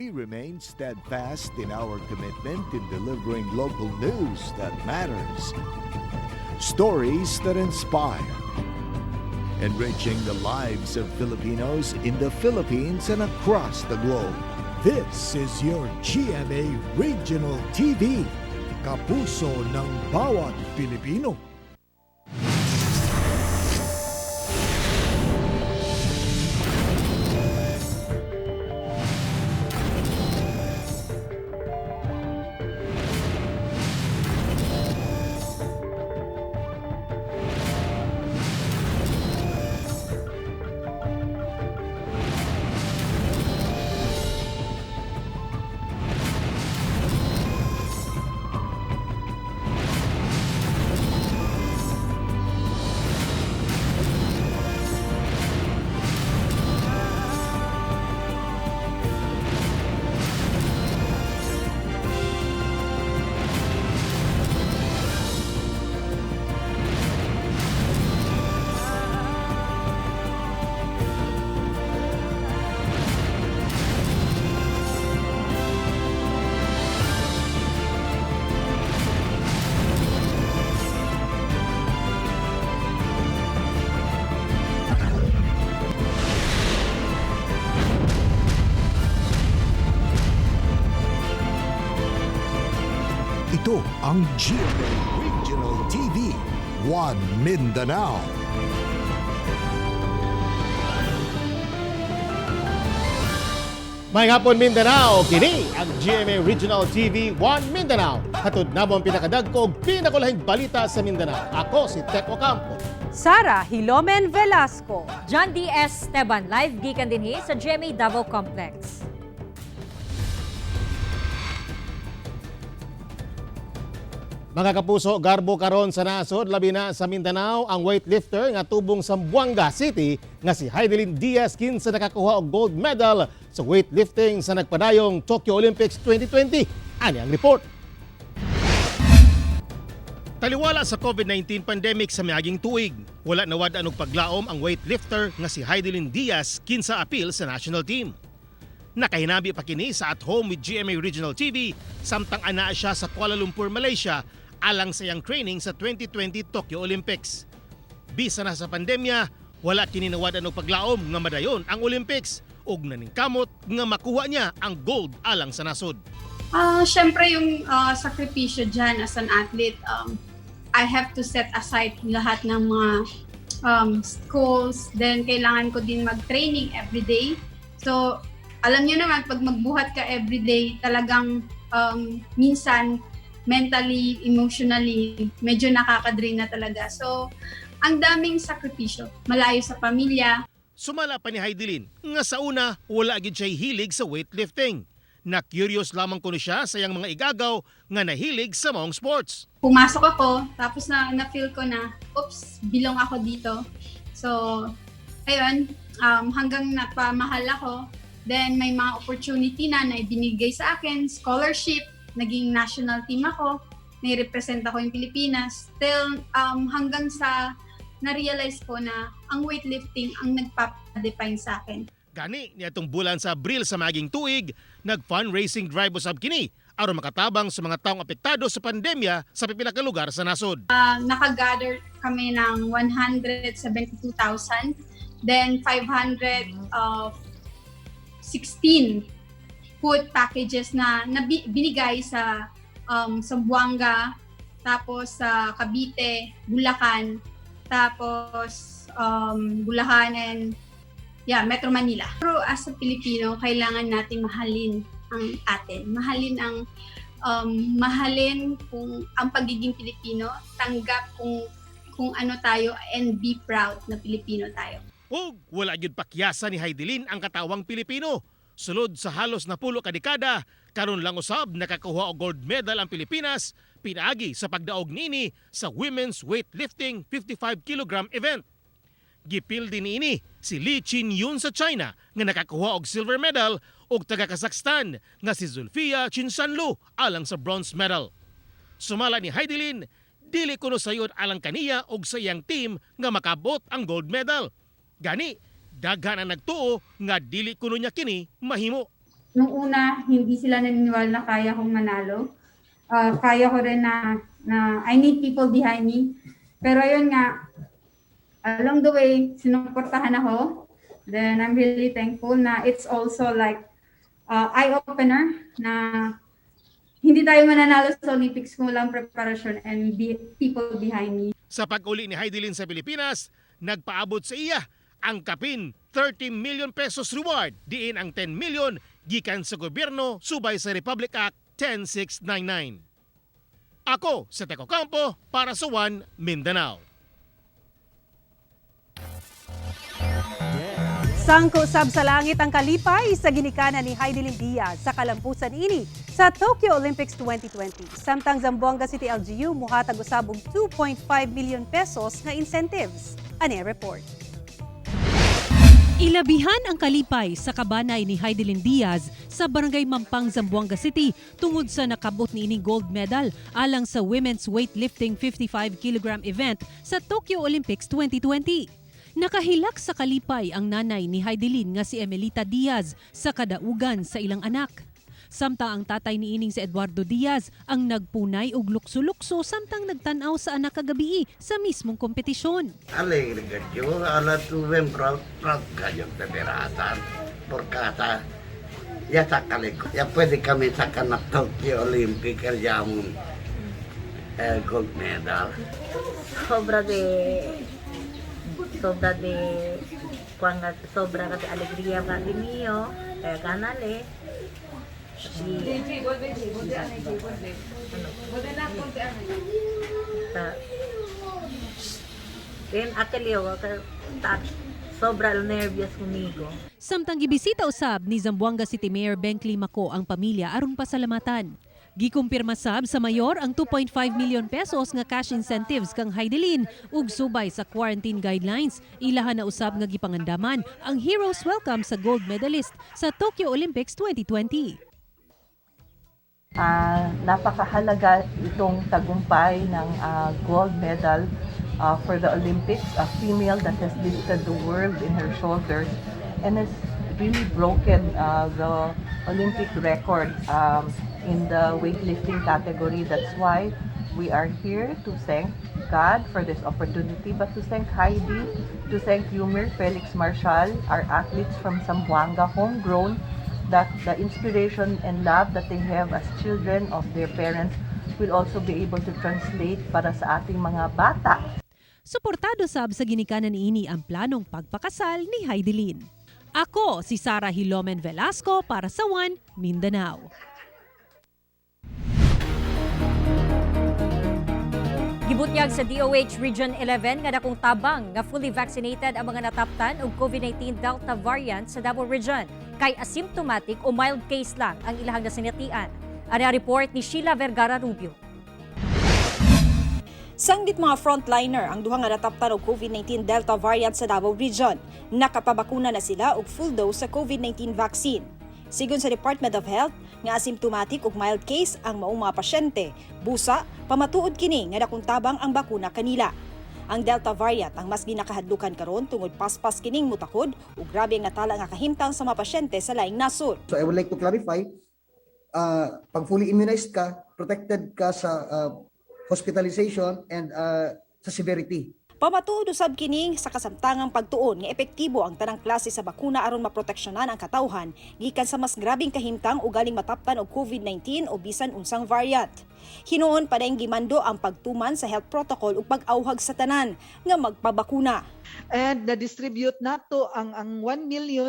We remain steadfast in our commitment in delivering local news that matters. Stories that inspire. Enriching the lives of Filipinos in the Philippines and across the globe. This is your GMA Regional TV. Kapuso ng bawat Pilipino. Ito ang GMA Regional TV, One Mindanao. May hapon Mindanao, kini ang GMA Regional TV 1 Mindanao. Hatod na mo ang pinakadagko ug pinakulahing balita sa Mindanao. Ako si Tek Ocampo. Sara Hilomen Velasco. John D. Esteban, live gikan dinhi sa GMA Davao Complex. Mga kapuso, garbo karon sa nasod, labi na sa Mindanao ang weightlifter nga tubong sa Buanga City nga si Heidelin Diaz kinsa nakakuha og gold medal sa weightlifting sa nagpadayong Tokyo Olympics 2020. Ani ang report. Taliwala sa COVID-19 pandemic sa miaging tuig, wala nawad-an og paglaom ang weightlifter nga si Heidelin Diaz kinsa apil sa national team. Nakahinabi pa kini sa At Home with GMA Regional TV samtang anaa siya sa Kuala Lumpur, Malaysia alang sa iyang training sa 2020 Tokyo Olympics. Bisa na sa pandemya, wala kini nawadan og paglaom nga madayon ang Olympics ug naningkamot nga makuha niya ang gold alang sa nasod. Siyempre yung sakripisyo dyan as an athlete, I have to set aside lahat ng mga schools, then kailangan ko din mag-training everyday. So, alam niyo naman, pag magbuhat ka everyday, talagang minsan, mentally, emotionally, medyo nakaka-drain na talaga. So, ang daming sakripisyo, malayo sa pamilya. Sumala pa ni Heidelin nga sa una, wala gid siya hilig sa weightlifting. Na-curious lamang kuno siya sa iyang mga igagaw nga nahilig sa maong sports. Pumasok ako, tapos na-feel ko na, oops, bilong ako dito. So, ayun, hanggang napamahal ako. Then may mga opportunity na ibinigay sa akin, scholarship, naging national team ako, nai-represent ako yung Pilipinas. Till hanggang sa na-realize ko na ang weightlifting ang nagpapa-define sa akin. Gani niadtong bulan sa Abril sa maging tuig, nag-fundraising drive usab kini aron makatabang sa mga taong apektado sa pandemya sa pipila ka lugar sa nasod. Nakagather kami ng 172,000, then 516 food packages na binigay sa Buanga, tapos sa Cavite, Bulacan, tapos Bulacan and Metro Manila. Pero as a Pilipino, kailangan nating mahalin ang atin. Mahalin kung ang pagiging Pilipino, tanggap kung ano tayo and be proud na Pilipino tayo. Ug wala gyud pakyasa ni Heidelin ang katawang Pilipino. Sulod sa halos na 10 ka dekada, karon lang usab nakakuha og gold medal ang Pilipinas pinaagi sa pagdaog nini sa women's weightlifting 55 kg event. Gipil din ini si Lee Chin-yun sa China nga nakakuha og silver medal ug taga Kazakhstan nga si Zulfiya Chinsanlu alang sa bronze medal. Sumala ni Heidelin, dili kuno sayod alang kaniya og sa iyang team nga makabot ang gold medal. Gani, daghan ang nagtuo nga dili kuno niya kini mahimo. nung una, hindi sila naniniwala na kaya kong manalo. Kaya ko rin na I need people behind me. Pero yun nga, along the way, sinuportahan ako. Then I'm really thankful na it's also like eye-opener na hindi tayo mananalo sa Olympics kung walang preparasyon and people behind me. Sa pag-uli ni Heidelin sa Pilipinas, nagpaabot sa iya ang kapin 30 million pesos reward, diin ang 10 million gikan sa gobyerno subay sa Republic Act 10699. Ako sa Teco Campo para sa One Mindanao. Sangko sab sa langit ang kalipay sa ginikanan ni Heidelin Diaz sa kalampusan ini sa Tokyo Olympics 2020. Samtang Zamboanga City LGU muhatag usab og 2.5 million pesos nga incentives. Ani report. Ilabihan ang kalipay sa kabanay ni Heidelin Diaz sa Barangay Mampang, Zamboanga City tungod sa nakabot ni ining gold medal alang sa women's weightlifting 55 kg event sa Tokyo Olympics 2020. Nakahilak sa kalipay ang nanay ni Heidelin nga si Emelita Diaz sa kadaugan sa ilang anak. Samtang ang tatay ni ining si Eduardo Diaz ang nagpunay og lukso-lukso samtang nagtanaw sa anak kagabi sa mismong kompetisyon. Alegre que yo a la tuve proud kayo peperasan por casa. Ya sácale, ya puede kami sacar na Tokyo Olympic ya un gold medal. sobra kasi alegría ka din niyo, kaya ganale. Then actually, sobra nervyos kumigo. Samtang gibisita usab ni Zamboanga City Mayor Benkley Mako ang pamilya aron pasalamatan. Gikumpirma sab sa mayor ang 2.5 million pesos nga cash incentives kang Heidelin ug subay sa quarantine guidelines. Ilahan na usab nga gipangandaman ang Heroes Welcome sa gold medalist sa Tokyo Olympics 2020. Napakahalaga itong tagumpay ng gold medal for the Olympics, a female that has lifted the world in her shoulders and has really broken the Olympic record in the weightlifting category. That's why we are here to thank God for this opportunity, but to thank Heidi, to thank Yumir, Felix Marshall, our athletes from Zamboanga, homegrown, that the inspiration and love that they have as children of their parents will also be able to translate para sa ating mga bata. Suportado sab sa ginikanan niini ang planong pagpakasal ni Heidelin. Ako si Sara Hilomen Velasco para sa One Mindanao. Gibutyag sa DOH Region 11 nga dakong tabang nga fully vaccinated ang mga nataptan og COVID-19 Delta variant sa Davao Region kay asymptomatic o mild case lang ang ilahang nasinatian. Ani report ni Sheila Vergara Rubio. Sanggit mga frontliner ang duha nga nataptan og COVID-19 Delta variant sa Davao Region. Nakapabakuna na sila og full dose sa COVID-19 vaccine. Sigon sa Department of Health, nga asymptomatic ug mild case ang maong mga pasyente. Busa, pamatuod kini nga dakong tabang ang bakuna kanila. Ang Delta variant ang mas ginakahadlukan karon tungod paspas kining mutakod ug grabe ang natala nga kahimtang sa mga pasyente sa laing nasod. So I would like to clarify, pag fully immunized ka, protected ka sa hospitalization and sa severity. Pamatuod usab kini sa kasamtangang pagtuon nga epektibo ang tanang klase sa bakuna aron maproteksyonan ang katawhan gikan sa mas grabing kahimtang o galing mataptan og COVID-19 o bisan unsang variant. Hinuon pa dayon gimando ang pagtuman sa health protocol ug pag-awhag sa tanan nga magpabakuna. And na-distribute nato ang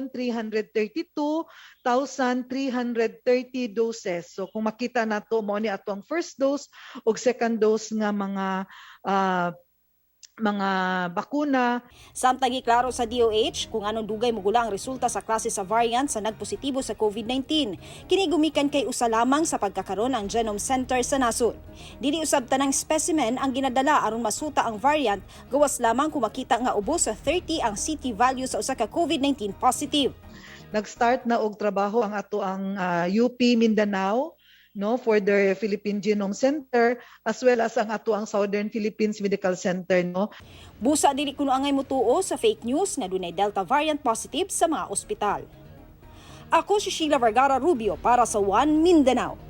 1,332,330 doses. So kung makita nato mo ni atong first dose ug second dose nga mga bakuna. Samtang giklaro sa DOH kung anong dugay mugula ang resulta sa klase sa variant sa nagpositibo sa COVID-19. Kini gumikan kay usa lamang sa pagkakaroon ang Genome Center sa nasod. Dili usab tanang specimen ang ginadala aron masuta ang variant, gawas lamang kung makita nga ubos sa 30 ang CT value sa usa ka COVID-19 positive. Nag-start na og trabaho ang ato ang UP Mindanao, no, for the Philippine Genome Center as well as ang ato ang Southern Philippines Medical Center, no. Busa dili kuno angay motuo sa fake news na dunay Delta variant positive sa mga ospital. Ako si Sheila Vergara Rubio para sa One Mindanao.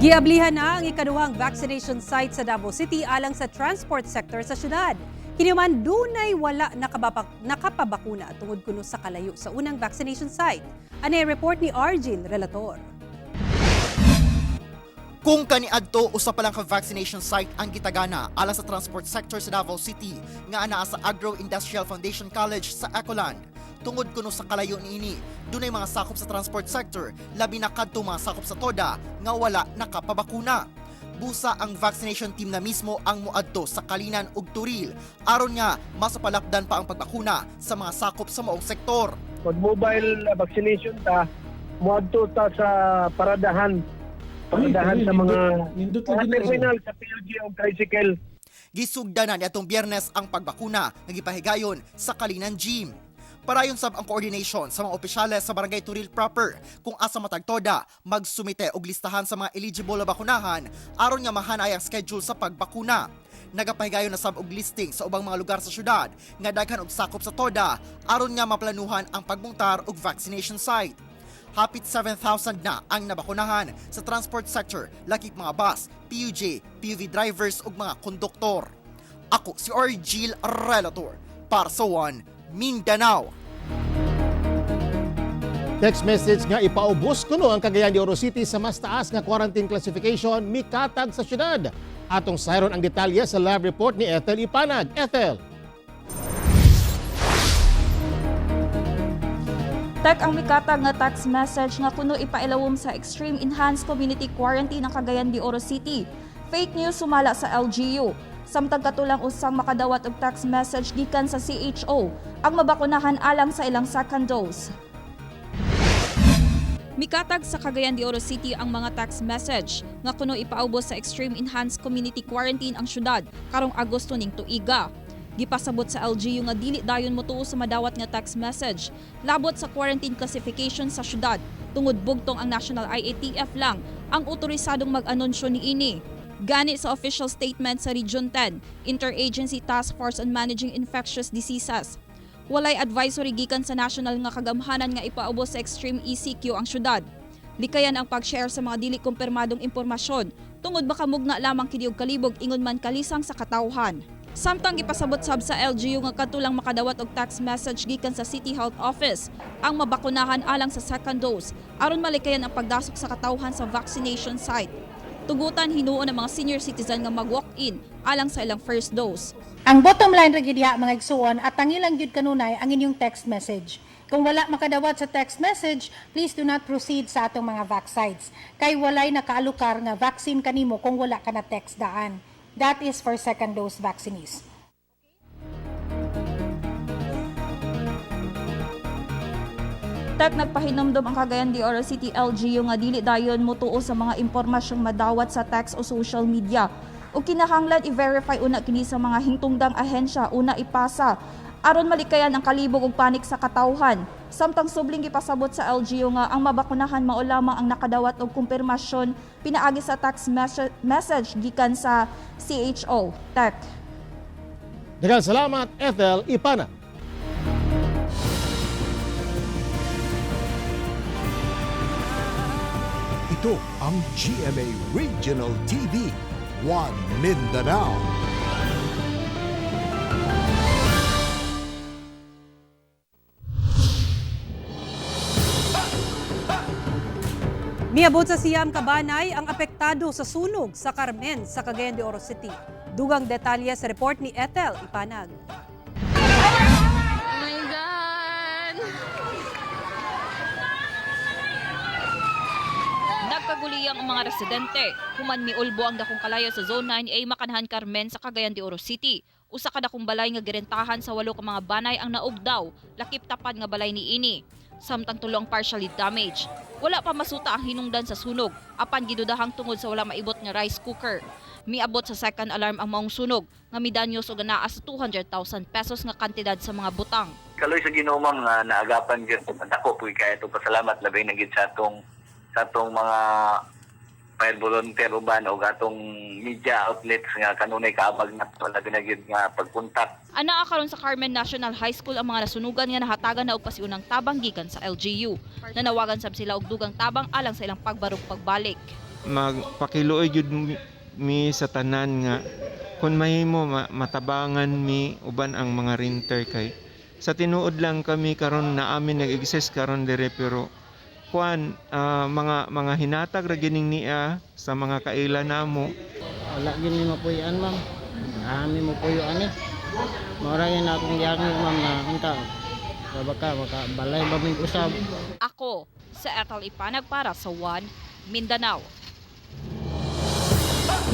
Giablihan na ang ikaduhang vaccination site sa Davao City alang sa transport sector sa syudad. Kiniman dunay wala nakapabakuna tungod kuno sa kalayo sa unang vaccination site. Anay report ni Arjin Relator. Kung kaniadto usa pa lang ka vaccination site ang gitagana alang sa transport sector sa Davao City nga anaa sa Agro-Industrial Foundation College sa Ecoland. Tungod kuno sa kalayo niini, dunay mga sakop sa transport sector, labi na kadto mga sakop sa TODA nga wala nakapabakuna. Busa ang vaccination team na mismo ang muadto sa Kalinan ug Turil aron nga masapalapdan pa ang pagbakuna sa mga sakop sa maong sektor. Pag mobile vaccination ta, muadto ta sa paradahan sa mga terminal sa PLG o tricycle. Gisugda na niadtong Biyernes ang pagbakuna nga gipahigayon sa Kalinan Gym. Parayon sab ang coordination sa mga opisyales sa Barangay Turil proper kung asa matagtoda magsumite og listahan sa mga eligible na bakunahan aron nga mahanay ang schedule sa pagbakuna. Nagapahigayon na sab og listing sa ubang mga lugar sa syudad nga daghan og sakop sa TODA aron nga maplanuhan ang pagmuntar og vaccination site. Hapit 7,000 na ang nabakunahan sa transport sector, lakip mga bus, PUJ, PUV drivers ug mga konduktor. Ako si Arjil Relator para sa One Mindanao. Text message nga ipaubos kuno ang Cagayan de Oro City sa mas taas nga quarantine classification mikatag sa syudad. Atong sayron ang detalye sa live report ni Ethel Ipanag. Ethel. Tek ang mikatag nga text message nga kuno ipailawom sa Extreme Enhanced Community Quarantine ng Cagayan de Oro City. Fake news sumala sa LGU. Samtang katulang usang makadawat og text message gikan sa CHO ang mabakunahan alang sa ilang second dose. Mikatag sa Cagayan de Oro City ang mga text message nga kuno ipaubos sa Extreme Enhanced Community Quarantine ang syudad karong Agosto ning tuiga. Gipasabot sa LGU nga dili dayon motuo sa madawat nga text message labot sa quarantine classification sa syudad tungod bugtong ang National IATF lang ang otorisadong mag-anunsyo niini. Gani sa official statement sa Region 10, Interagency Task Force on Managing Infectious Diseases. Walay advisory gikan sa national nga kagamhanan nga ipaubos sa extreme ECQ ang syudad. Likayan ang pag-share sa mga dili kumpirmadong impormasyon tungod baka mugna lamang kini og kalibog ingon man kalisang sa katawhan. Samtang ipasabot sab sa LGU nga katulang makadawat og text message gikan sa City Health Office ang mabakunahan alang sa second dose aron malikayan ang pagdasok sa katawhan sa vaccination site. Tugutan hinuon ng mga senior citizen nga mag-walk-in alang sa ilang first dose. Ang bottom line ra gid mga igsuon at ang ilang gyud kanunay ang inyong text message. Kung wala makadawat sa text message, please do not proceed sa atong mga vac sites. Kay walay nakaalukar nga vaccine kanimo kung wala ka na text daan. That is for second dose vaccinees. Tek nagpahinumdom ang Cagayan de Oro City LGU nga dili dayon motuo sa mga impormasyong madawat sa text o social media. O kinahanglan i-verify una kini sa mga hingtungdang ahensya una ipasa aron malikayan ang kalibog ug panik sa katawhan. Samtang subling gipasabot sa LGU nga ang mabakunahan mao lamang ang nakadawat og kumpirmasyon pinaagi sa text message gikan sa CHO. Tek. Daghang salamat Ethel Ipanag. Ito ang GMA Regional TV, One Mindanao. Miabot sa Siam Kabanay ang apektado sa sunog sa Carmen sa Cagayan de Oro City. Dugang detalye sa report ni Ethel Ipanag. Nagkaguliyang ang mga residente. Human miulbo ang dakong kalayo sa Zone 9A Makanahan Carmen sa Cagayan de Oro City. Usa ka dakong balay nga girentahan sa 8 ka mga banay ang naugdaw, lakip tapad nga balay niini. Samtang tulo ang partially damaged. Wala pa masuta ang hinungdan sa sunog, apan gidudahang tungod sa wala maibot nga rice cooker. Miabot sa second alarm ang maong sunog, nga midanyos og anaa sa 200,000 pesos nga kantidad sa mga butang. Kaloy sa Ginoo ma'am nga naagapan gyud ako puy kay ato pasalamat labay na gid sa atong mga fire volunteer uban o atong media outlets nga kanunay kaabag na wala ginagid nga pagpuntak. Ana karon sa Carmen National High School ang mga nasunugan nga nahatagan na og pasiunang tabang gikan sa LGU. Nanawagan sab sila og dugang tabang alang sa ilang pagbarog pagbalik. Magpakiluoy jud mi sa tanan nga kun mahimo matabangan mi uban ang mga renter kay sa tinuod lang kami karon na amin nag-exist karon dire pero kuan mga hinatag ra gining niya sa mga kaila namo. Wala gyud mo puy-an ma'am. Ami mo puyo-an eh. Mora yan akong giangin ma'am na unta. Baka balay ba mig usab. Ako sa Ethel Ipanag para sa One Mindanao.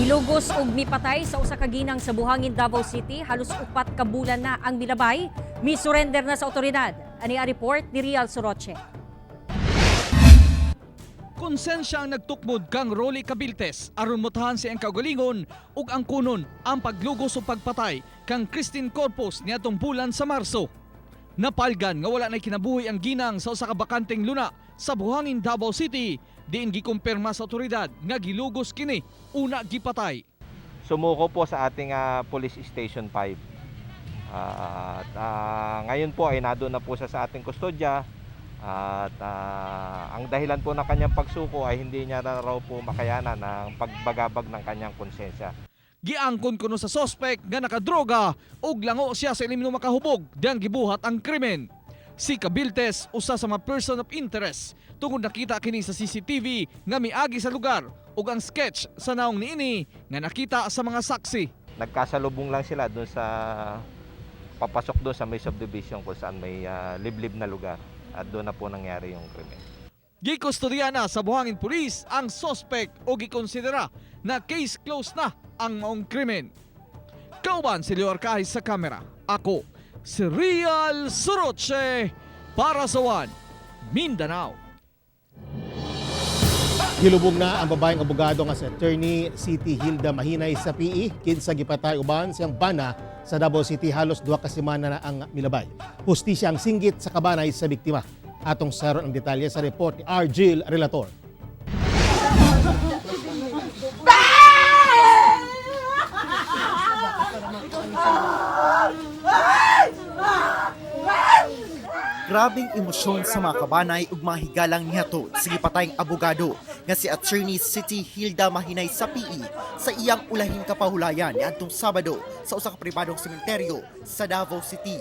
Hilugos og mipatay sa usa ka ginang sa buhangin Davao City, halos 4 ka bulan na ang milabay, mi-surrender na sa otoridad. Ani a report ni Rial Soroche. Konsensya ang nagtukmod kang Rolly Cabiltes aron motahan si ang kaugalingon ug ang kunon ang paglugos o pagpatay kang Christine Corpus niadtong bulan sa Marso. Napalgan nga wala na kinabuhi ang ginang sa usa ka bakanteng luna sa buhangin Davao City, diin gikumpirma sa otoridad nga gilugos kini una gipatay. Sumuko po sa ating Police Station 5. Ngayon po ay nado na po siya sa ating kustodya. At ang dahilan po ng kanyang pagsuko ay hindi niya na raw po makayanan ang pagbagabag ng kanyang konsensya. Giangkon kuno sa sospek nga nakadroga ug lango siya sa ilim makahubog diang gibuhat ang krimen. Si Cabiltes usa sa mga person of interest tungod nakita kini sa CCTV nga miagi sa lugar ug ang sketch sa naong niini nga nakita sa mga saksi. Nagkasalubong lang sila doon sa papasok doon sa may subdivision kung saan may liblib na lugar. At doon na po nangyari yung krimen. Gikustodiya na sa Buhangin Police ang suspect o gikonsidera na case closed na ang maong krimen. Kauban si Leo Arcais sa kamera. Ako, si Rial Soroche para sa One Mindanao. Gilubong na ang babaeng abogado nga si Attorney City Hilda Mahinay sa PE kinsa gipatay uban siyang bana sa Davao City halos 2 ka semana na ang milabay. Hustisya ang singgit sa kabanay sa biktima. Atong saron ang detalye sa report ni Argil Relator. Grabing emosyon sa mga kabanay ug mga higalang nihatod sa gipatayng abogado nga si Attorney City Hilda Mahinay sa PE sa iyang ulahin kapahulayan niadtong Sabado sa usa ka pribadong sementeryo sa Davao City.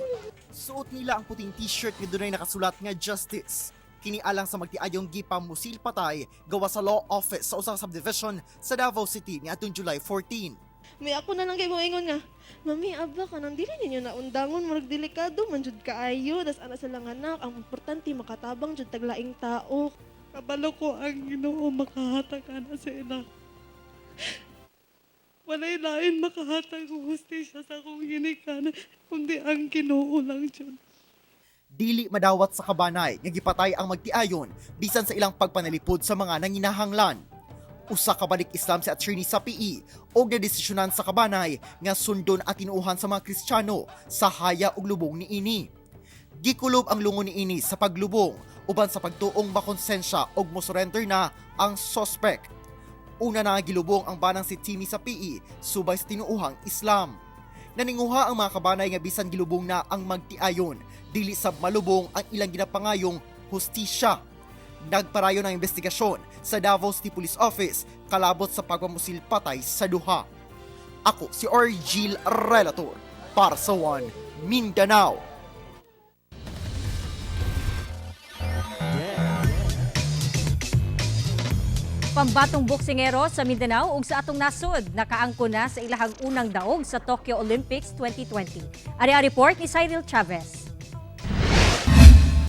Suot nila ang puting t-shirt nga dunay nakasulat nga Justice. Kini alang sa magtiayong gipamusil patay gawa sa law office sa usa ka subdivision sa Davao City niadtong July 14. May ako na lang kay mo ingon nga, Mami, abla ka nang dili ninyo na undangon, marag delikado, manjud kaayo, das ana sa lang anak, ang importante makatabang jud taglaing tao. Kabalo ko ang Ginoo makahatag ana sa ina. Walay lain makahatag og hustisya sa akong ginikanan, kundi ang Ginoo lang jud. Dili madawat sa kabanay nga gipatay ang magtiayon bisan sa ilang pagpanalipod sa mga nanginahanglan. Usa ka balik Islam si Attorney sa PE og nadesisyonan sa kabanay nga sundon at tinuuhan sa mga Kristiyano sa haya ug lubong niini. Gikulob ang lungon niini sa paglubong uban sa pagtuong makonsensya og mosurrender na ang suspect. Una na gilubong ang banang si Timmy sa PE subay sa tinuuhang Islam. Naninguha ang mga kabanay nga bisan gilubong na ang magtiayon dili sab malubong ang ilang ginapangayong hustisya. Nagparayo ng investigasyon sa Davao City Police Office kalabot sa pagmamusil patay sa duha. Ako si Argil Relator para sa One Mindanao. Pambatong boksingero sa Mindanao ug sa atong nasod nakaangko na sa ilahang unang daog sa Tokyo Olympics 2020. Ari report ni Cyril Chavez.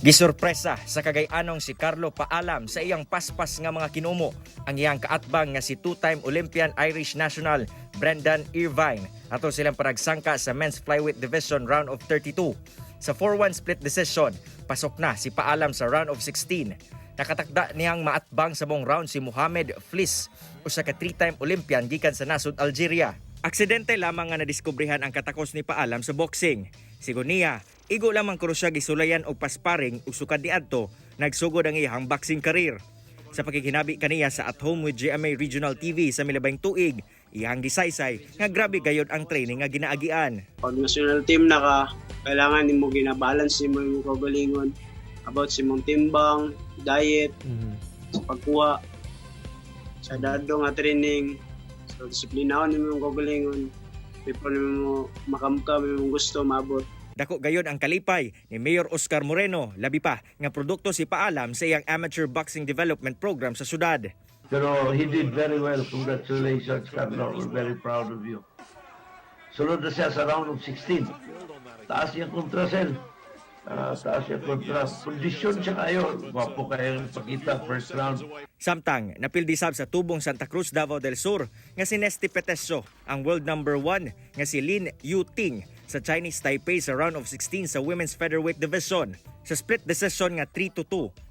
Gisurpresa sa kagay-anong si Carlo Paalam sa iyang paspas nga mga kinumo ang iyang kaatbang nga si two-time Olympian Irish national Brendan Irvine ato silang paragsangka sa men's flyweight division round of 32. Sa 4-1 split decision, pasok na si Paalam sa round of 16. Nakatakda niyang maatbang sa mong round si Mohamed Flis, usa ka 3-time Olympian gikan sa nasod Algeria. Aksidente lamang nga nadiskubrihan ang katakos ni Paalam sa boxing. Sigon niya, igo lamang kuno siya gisulayan og pasparing ug sukad niadto nagsugod ang iyang boxing career. Sa pagkikinabi kaniya sa At Home with GMA Regional TV sa milabayng tuig, iyang gisaysay nga grabe gayod ang training nga ginaagian. Pag national team na ka, kailangan mo gina-balance mo yung kagalingon about sa mong timbang, diet, sa pagkuha, sa dado nga training, sa disiplinaon mo yung kagalingon, before mo makamukha mo yung gusto maabot. Dako gayon ang kalipay ni Mayor Oscar Moreno, labi pa nga produkto si Paalam sa iyang amateur boxing development program sa syudad. Pero he did very well. Congratulations, Carlo. We're very proud of you. Sunod na siya sa round of 16. Taas yung kontra, Sel. Taas yung kontra. Kondisyon siya kayo. Wapo kayong pakita first round. Samtang napildisab sa tubong Santa Cruz, Davao del Sur nga si Nesty Petesio ang world number 1 nga si Lin Yuting sa Chinese Taipei sa round of 16 sa women's featherweight division. Sa split decision nga 3-2,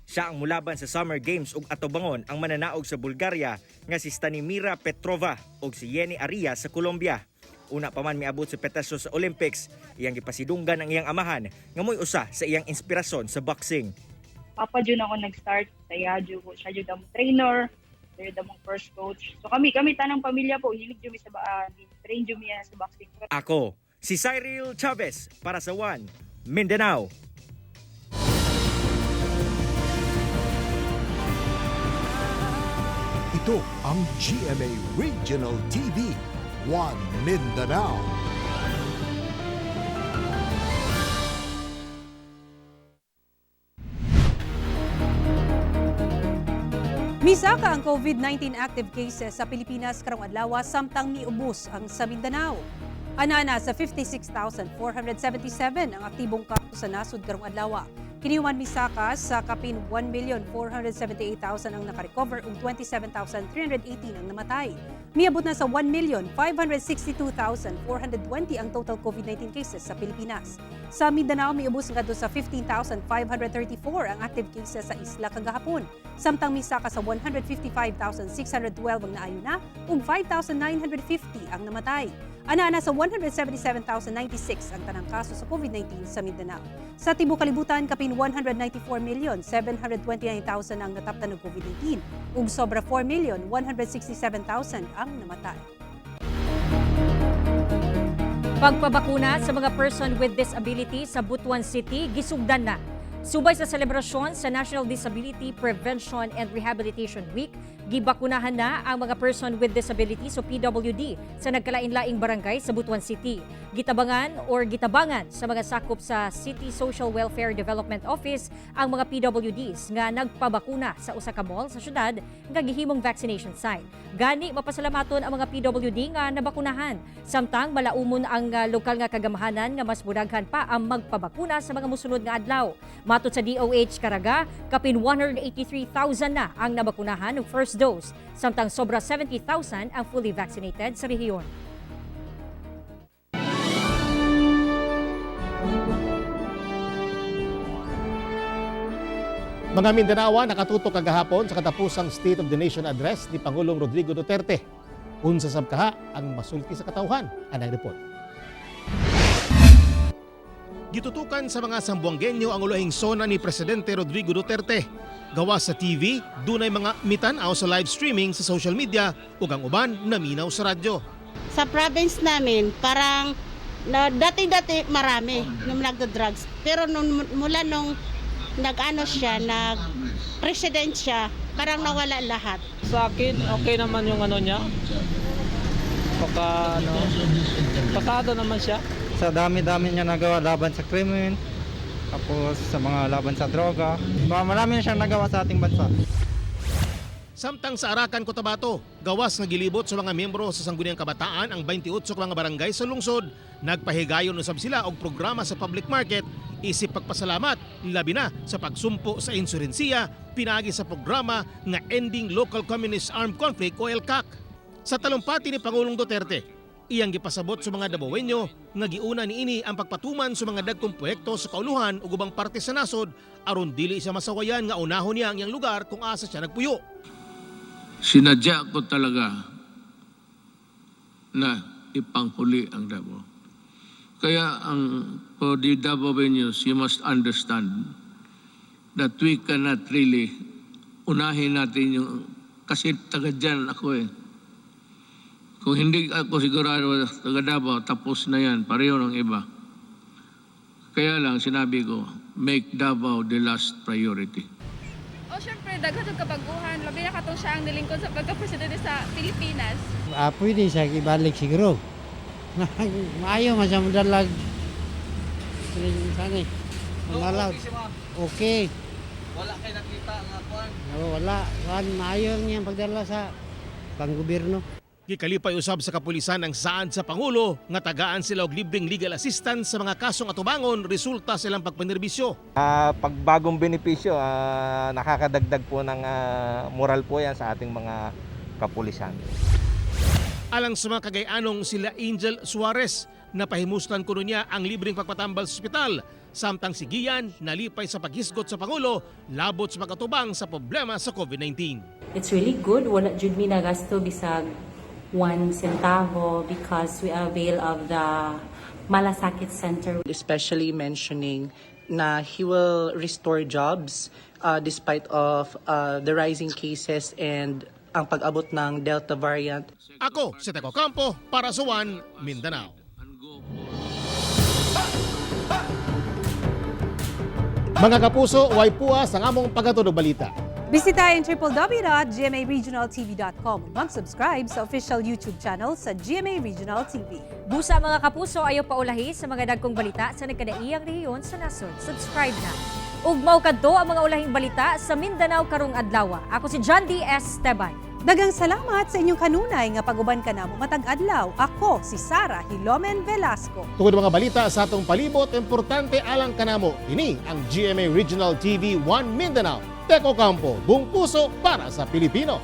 siya ang mulaban sa Summer Games ug atobangon ang mananaog sa Bulgaria nga si Stanimira Petrova ug si Yeni Aria sa Colombia. Una pa man miabot si Petesio sa Olympics, iyang gipasidunggan ang iyang amahan nga mo'y usa sa iyang inspirasyon sa boxing. Papa Jun ako nag-start sa Yadjo ko. Siya Jun among trainer, siya Jun among first coach. So kami tanang pamilya po, hilig Jun sa train Jun sa boxing. Ako, si Cyril Chavez para sa One Mindanao. Ito ang GMA Regional TV, One Mindanao. Misaka ang COVID-19 active cases sa Pilipinas karong adlaw samtang miubos ang sa Mindanao. Anana sa 56,477 ang aktibong kaso sa nasud karong adlaw. Kiniuman misaka sa kapin 1,478,000 ang nakarecover ug 27,318 ang namatay. Miabot na sa 1,562,420 ang total COVID-19 cases sa Pilipinas. Sa Mindanao, miubos ngadto sa 15,534 ang active cases sa isla kagahapon. Samtang misaka sa 155,612 ang naayuna ug 5,950 ang namatay. Anana sa 177,096 ang tanang kaso sa COVID-19 sa Mindanao. Sa tibuok kalibutan, kapin 194,729,000 ang nataptan ng COVID-19 ug sobra 4,167,000 ang namatay. Pagpabakuna sa mga person with disability sa Butuan City gisugdan na. Subay sa selebrasyon sa National Disability Prevention and Rehabilitation Week, gibakunahan na ang mga person with disabilities o PWD sa nagkalain-laing barangay sa Butuan City. Gitabangan sa mga sakop sa City Social Welfare Development Office ang mga PWDs nga nagpabakuna sa usa ka mall sa syudad nga gihimong vaccination site. Gani mapasalamaton ang mga PWD nga nabakunahan. Samtang malaumon ang lokal nga kagamahanan nga mas budaghan pa ang magpabakuna sa mga musunod nga adlaw. Matod sa DOH Caraga, kapin 183,000 na ang nabakunahan ng first dose, samtang sobra 70,000 ang fully vaccinated sa rehiyon. Mga Mindanaoan, nakatutok kagahapon sa katapusang State of the Nation address ni Pangulong Rodrigo Duterte. Unsa sab kaha ang masulti sa katawhan? Anay report. Gitutukan sa mga Sambuangenyo ang ulahing sona ni Presidente Rodrigo Duterte. Gawas sa TV, dunay mga mitanaw sa live streaming sa social media ug ang uban naminaw sa radyo. Sa province namin, parang dati-dati marami nung nagdo-drugs. Pero mula nung nag-president siya, parang nawala lahat. Sa akin, okay naman yung niya. Pasado naman siya. Sa dami-dami niya nagawa laban sa krimen, tapos sa mga laban sa droga. Marami na siyang nagawa sa ating bansa. Samtang sa Arakan, Cotabato, gawas nga gilibot sa mga miyembro sa Sangguniang Kabataan ang 28 ka mga barangay sa lungsod, nagpahigayon usab sila og programa sa public market isip pagpasalamat labi na sa pagsumpo sa insurensiya pinaagi sa programa nga Ending Local Communist Armed Conflict o ELCAC. Sa talumpati ni Pangulong Duterte, iyang gipasabot sa mga Davaoenyo nga giuna niini ang pagpatuman sa mga dagkong proyekto sa kauluhan ug ubang parte sa nasod aron dili siya masawayan nga unahon niya ang iyang lugar kung asa siya nagpuyo. Sinadya ko talaga na ipanghuli ang Davao. Kaya for the Davaoenos, you must understand that we cannot really unahin natin yung, kasi taga dyan ako eh. Kung hindi ako sigurado taga Davao, tapos na yan, pareho ng iba. Kaya lang sinabi ko, make Davao the last priority. O syempre, daghan ang kabaguhan. Labi na katong siya ang nilingkod sa pagka-presidente sa Pilipinas. Pwede siya ibalik siguro. Maayo man siya madalag. Sana Mangalad. Okay. Wala kayo nakita nga kuan. Wala. Maayo niya pagdala sa panggobyerno. Gikalipay usab sa kapulisan ang saad sa Pangulo nga tagaan sila og libreng legal assistance sa mga kasong atubangon resulta silang pagpanerbisyo. Pagbagong benepisyo, nakakadagdag po ng moral po yan sa ating mga kapulisan. Alang sa mga kagayanong sila Angel Suarez, napahimuslan kuno niya ang libreng pagpatambal sa ospital. Samtang si Gian nalipay sa paghisgot sa Pangulo labot sa pag-atubang sa problema sa COVID-19. It's really good. Wala jud mi nagasto bisag 1 centavo because we avail of the Malasakit Center. Especially mentioning na he will restore jobs despite of the rising cases and ang pag-abot ng Delta variant. Ako si Teco Campo para sa One Mindanao. Mga kapuso, way puas ang among pagatunog balita. Bisitahin www.gmaregionaltv.com. Mag-subscribe sa official YouTube channel sa GMA Regional TV. Busa mga kapuso, ayaw paulahi sa mga dagkong balita sa nagkadaiyang rehiyon sa nasod. Subscribe na. Ug mao kadto ang mga ulahing balita sa Mindanao karong adlaw. Ako si John D. Esteban. Dagang salamat sa inyong kanunay nga pag-uban ka namo matag adlaw. Ako si Sara Hilomen Velasco. Tungod mga balita sa atong palibot, importante alang kanamo. Ini ang GMA Regional TV 1 Mindanao. Teco Campo, buong puso para sa Pilipino.